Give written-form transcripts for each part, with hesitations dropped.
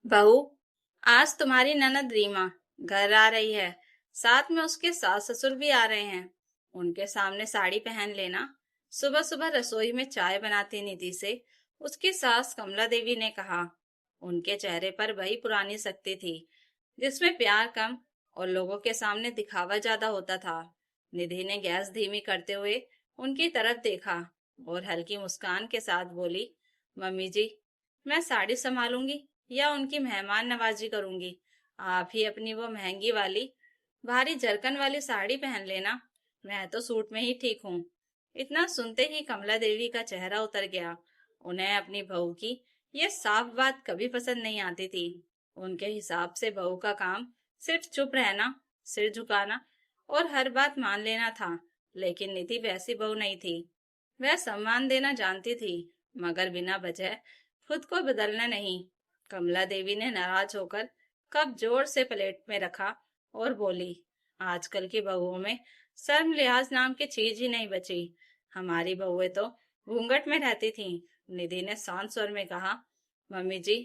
बहू, आज तुम्हारी ननद रीमा घर आ रही है। साथ में उसके सास ससुर भी आ रहे हैं। उनके सामने साड़ी पहन लेना। सुबह सुबह रसोई में चाय बनाती निधि से उसकी सास कमला देवी ने कहा। उनके चेहरे पर वही पुरानी शक्ति थी जिसमें प्यार कम और लोगों के सामने दिखावा ज्यादा होता था। निधि ने गैस धीमी करते हुए उनकी तरफ देखा और हल्की मुस्कान के साथ बोली, मम्मी जी, मैं साड़ी संभालूंगी या उनकी मेहमान नवाजी करूंगी। आप ही अपनी वो महंगी वाली भारी जरकन वाली साड़ी पहन लेना। मैं तो सूट में ही ठीक हूँ। इतना सुनते ही कमला देवी का चेहरा उतर गया। उन्हें अपनी बहू की ये साफ बात कभी पसंद नहीं आती थी। उनके हिसाब से बहू का काम सिर्फ चुप रहना, सिर झुकाना और हर बात मान लेना था। लेकिन निधि वैसी बहू नहीं थी। वह सम्मान देना जानती थी, मगर बिना वजह खुद को बदलना नहीं। कमला देवी ने नाराज होकर कप जोर से प्लेट में रखा और बोली, आजकल की बहुओं में शर्म लिहाज नाम की चीज ही नहीं बची। हमारी बहुएं तो घूंघट में रहती थीं। निधि ने शांत स्वर में कहा, मम्मी जी,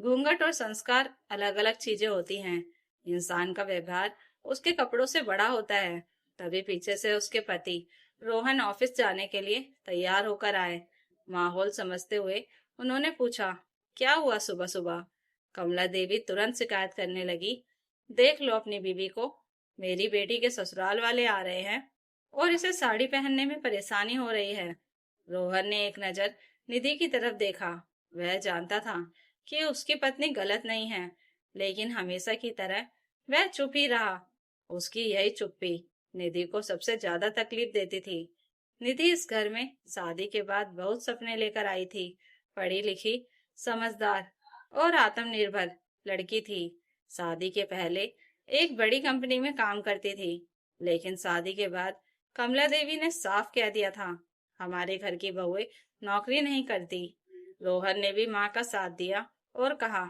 घूंघट और संस्कार अलग अलग चीजें होती हैं। इंसान का व्यवहार उसके कपड़ों से बड़ा होता है। तभी पीछे से उसके पति रोहन ऑफिस जाने के लिए तैयार होकर आए। माहौल समझते हुए उन्होंने पूछा, क्या हुआ सुबह सुबह? कमला देवी तुरंत शिकायत करने लगी, देख लो अपनी बीवी को, मेरी बेटी के ससुराल वाले आ रहे हैं और इसे साड़ी पहनने में परेशानी हो रही है। रोहन ने एक नजर निधि की तरफ देखा। वह जानता था कि उसकी पत्नी गलत नहीं है, लेकिन हमेशा की तरह वह चुप ही रहा। उसकी यही चुप्पी निधि को सबसे ज्यादा तकलीफ देती थी। निधि इस घर में शादी के बाद बहुत सपने लेकर आई थी। पढ़ी लिखी, समझदार और आत्मनिर्भर लड़की थी। शादी के पहले एक बड़ी कंपनी में काम करती थी, लेकिन शादी के बाद कमला देवी ने साफ कह दिया था, हमारे घर की बहुएं नौकरी नहीं करती। रोहन ने भी माँ का साथ दिया और कहा,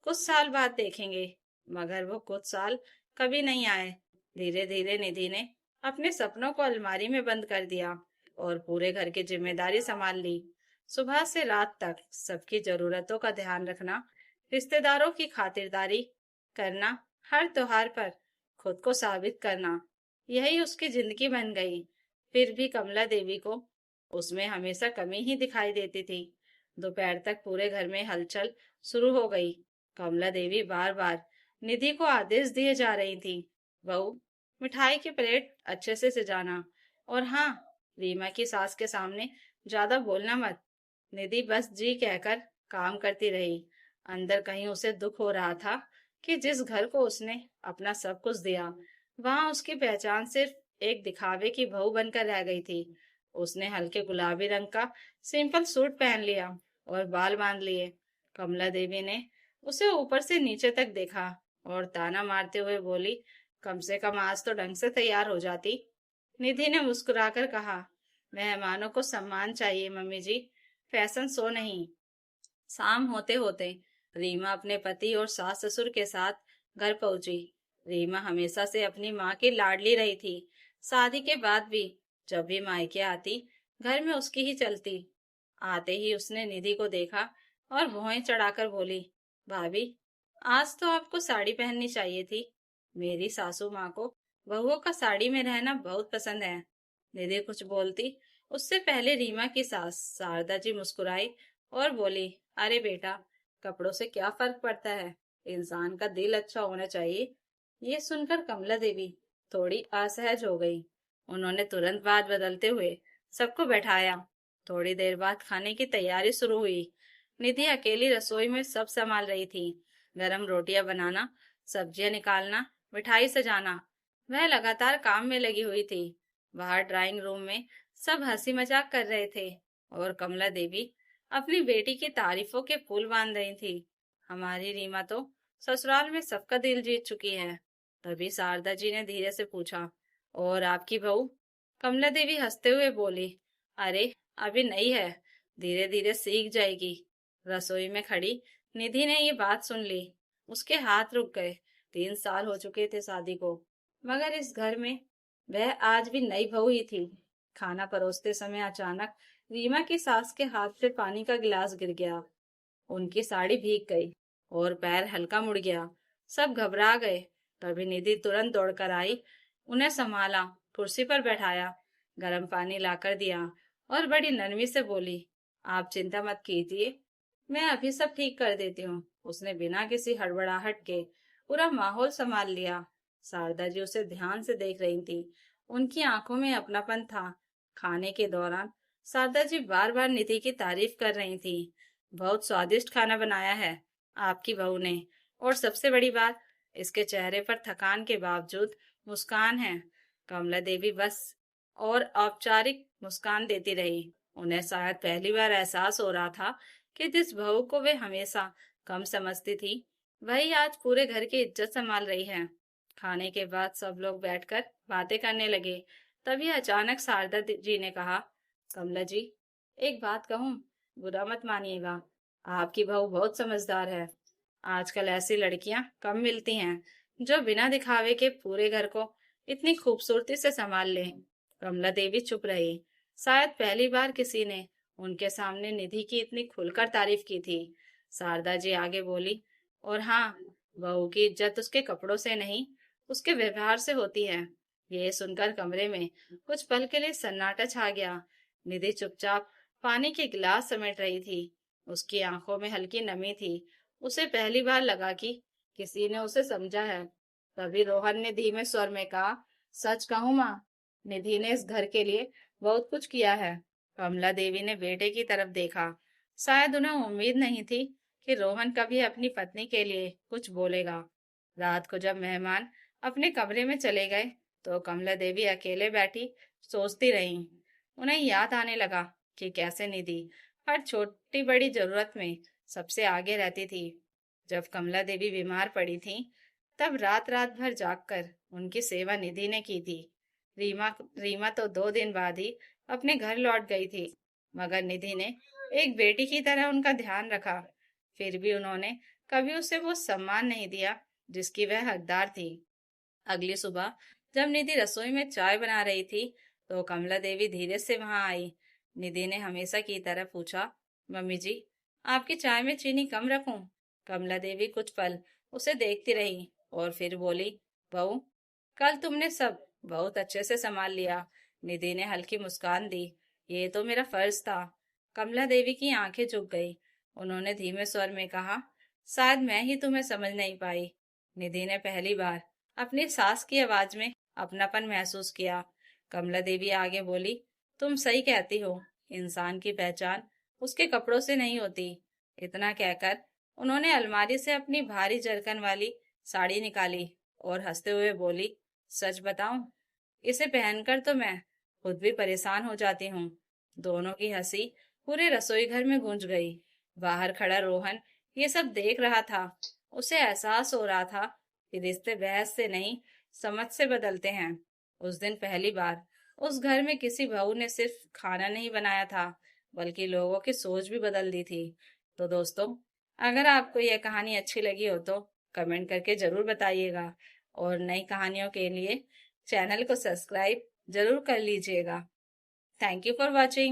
कुछ साल बाद देखेंगे। मगर वो कुछ साल कभी नहीं आए। धीरे धीरे निधि ने अपने सपनों को अलमारी में बंद कर दिया और पूरे घर की जिम्मेदारी संभाल ली। सुबह से रात तक सबकी जरूरतों का ध्यान रखना, रिश्तेदारों की खातिरदारी करना, हर त्योहार पर खुद को साबित करना, यही उसकी जिंदगी बन गई। फिर भी कमला देवी को उसमें हमेशा कमी ही दिखाई देती थी। दोपहर तक पूरे घर में हलचल शुरू हो गई। कमला देवी बार बार निधि को आदेश दिए जा रही थी, बहू, मिठाई की प्लेट अच्छे से सजाना, और हाँ, रीमा की सास के सामने ज्यादा बोलना मत। निधि बस जी कहकर काम करती रही। अंदर कहीं उसे दुख हो रहा था कि जिस घर को उसने अपना सब कुछ दिया, वहां उसकी पहचान सिर्फ एक दिखावे की बहू बनकर रह गई थी। उसने हल्के गुलाबी रंग का सिंपल सूट पहन लिया और बाल बांध लिए। कमला देवी ने उसे ऊपर से नीचे तक देखा और ताना मारते हुए बोली, कम से कम आज तो ढंग से तैयार हो जाती। निधि ने मुस्कुराकर कहा, मेहमानों को सम्मान चाहिए मम्मी जी, फैशन शो नहीं। शाम होते होते रीमा अपने पति और सास ससुर के साथ घर पहुंची। रीमा हमेशा से अपनी माँ की लाडली रही थी। शादी के बाद भी जब भी मायके आती, घर में उसकी ही चलती। आते ही उसने निधि को देखा और भौहें चढ़ाकर बोली, भाभी, आज तो आपको साड़ी पहननी चाहिए थी। मेरी सासू माँ को बहुओं का साड़ी में रहना बहुत पसंद है। निधि कुछ बोलती उससे पहले रीमा की सास शारदा जी मुस्कुराई और बोली, अरे बेटा, कपड़ों से क्या फर्क पड़ता है, इंसान का दिल अच्छा होना चाहिए। ये सुनकर कमला देवी थोड़ी असहज हो गई। उन्होंने तुरंत बात बदलते हुए सबको बैठाया। थोड़ी देर बाद खाने की तैयारी शुरू हुई। निधि अकेली रसोई में सब संभाल रही थी, गरम रोटियां बनाना, सब्जियां निकालना, मिठाई सजाना। वह लगातार काम में लगी हुई थी। बाहर ड्राइंग रूम में सब हंसी मजाक कर रहे थे और कमला देवी अपनी बेटी की तारीफों के पुल बांध रही थी। हमारी रीमा तो ससुराल में सबका दिल जीत चुकी है। तभी शारदा जी ने धीरे से पूछा, और आपकी बहू? कमला देवी हंसते हुए बोली, अरे, अभी नई है, धीरे धीरे सीख जाएगी। रसोई में खड़ी निधि ने ये बात सुन ली। उसके हाथ रुक गए। 3 साल हो चुके थे शादी को, मगर इस घर में वह आज भी नई बहू ही थी। खाना परोसते समय अचानक रीमा की सास के हाथ से पानी का गिलास गिर गया। उनकी साड़ी भीग गई और पैर हल्का मुड़ गया। सब घबरा गए। तभी निधि तुरंत दौड़कर आई, उन्हें संभाला, कुर्सी पर बैठाया, गर्म पानी लाकर दिया और बड़ी नरमी से बोली, आप चिंता मत कीजिए, मैं अभी सब ठीक कर देती हूँ। उसने बिना किसी हड़बड़ाहट के पूरा माहौल संभाल लिया। शारदा जी उसे ध्यान से देख रही थी। उनकी आंखों में अपनापन था। खाने के दौरान शारदा जी बार बार निधि की तारीफ कर रही थी। बहुत स्वादिष्ट खाना बनाया है आपकी बहू ने, और सबसे बड़ी बात, इसके चेहरे पर थकान के बावजूद मुस्कान है। कमला देवी बस और औपचारिक मुस्कान देती रही। उन्हें शायद पहली बार एहसास हो रहा था कि जिस बहू को वे हमेशा कम समझती थी, वही आज पूरे घर की इज्जत संभाल रही है। खाने के बाद सब लोग बैठकर बातें करने लगे। तभी अचानक शारदा जी ने कहा, कमला जी, एक बात कहूँ, बुरा मत मानिएगा, आपकी बहू बहुत समझदार है। आजकल ऐसी लड़कियां कम मिलती हैं जो बिना दिखावे के पूरे घर को इतनी खूबसूरती से संभाल लें। कमला देवी चुप रही। शायद पहली बार किसी ने उनके सामने निधि की इतनी खुलकर तारीफ की थी। शारदा जी आगे बोली, और हाँ, बहू की इज्जत उसके कपड़ों से नहीं, उसके व्यवहार से होती है। ये सुनकर कमरे में कुछ पल के लिए सन्नाटा छा गया। निधि चुपचाप पानी के गिलास समेट रही थी। उसकी आंखों में हल्की नमी थी। उसे पहली बार लगा कि किसी ने उसे समझा है। तभी रोहन ने धीमे स्वर में कहा, सच कहूँ माँ, निधि ने इस घर के लिए बहुत कुछ किया है। कमला देवी ने बेटे की तरफ देखा। शायद उन्हें उम्मीद नहीं थी कि रोहन कभी अपनी पत्नी के लिए कुछ बोलेगा। रात को जब मेहमान अपने कमरे में चले गए तो कमला देवी अकेले बैठी सोचती रही। उन्हें याद आने लगा कि कैसे निधि हर छोटी बड़ी जरूरत में सबसे आगे रहती थी। जब कमला देवी बीमार पड़ी थी, तब रात रात भर जागकर उनकी सेवा निधि ने की थी। रीमा रीमा तो 2 दिन बाद ही अपने घर लौट गई थी, मगर निधि ने एक बेटी की तरह उनका ध्यान रखा। फिर भी उन्होंने कभी उसे वो सम्मान नहीं दिया जिसकी वह हकदार थी। अगली सुबह जब निधि रसोई में चाय बना रही थी तो कमला देवी धीरे से वहां आई। निधि ने हमेशा की तरह पूछा, मम्मी जी, आपकी चाय में चीनी कम रखूं? कमला देवी कुछ पल उसे देखती रही और फिर बोली, बहू, कल तुमने सब बहुत अच्छे से संभाल लिया। निधि ने हल्की मुस्कान दी। ये तो मेरा फर्ज था। कमला देवी की आंखें झुक गई। उन्होंने धीमे स्वर में कहा, शायद मैं ही तुम्हें समझ नहीं पाई। निधि ने पहली बार अपनी सास की आवाज में अपनापन महसूस किया। कमला देवी आगे बोली, तुम सही कहती हो, इंसान की पहचान उसके कपड़ों से नहीं होती। इतना कहकर उन्होंने अलमारी से अपनी भारी जरकन वाली साड़ी निकाली और हंसते हुए बोली, सच बताऊं, इसे पहनकर तो मैं खुद भी परेशान हो जाती हूँ। दोनों की हंसी पूरे रसोई घर में गूंज गई। बाहर खड़ा रोहन ये सब देख रहा था। उसे एहसास हो रहा था कि रिश्ते बहस से नहीं, समझ से बदलते हैं। उस दिन पहली बार उस घर में किसी बहू ने सिर्फ खाना नहीं बनाया था, बल्कि लोगों की सोच भी बदल दी थी। तो दोस्तों, अगर आपको यह कहानी अच्छी लगी हो तो कमेंट करके जरूर बताइएगा, और नई कहानियों के लिए चैनल को सब्सक्राइब जरूर कर लीजिएगा। Thank you for watching.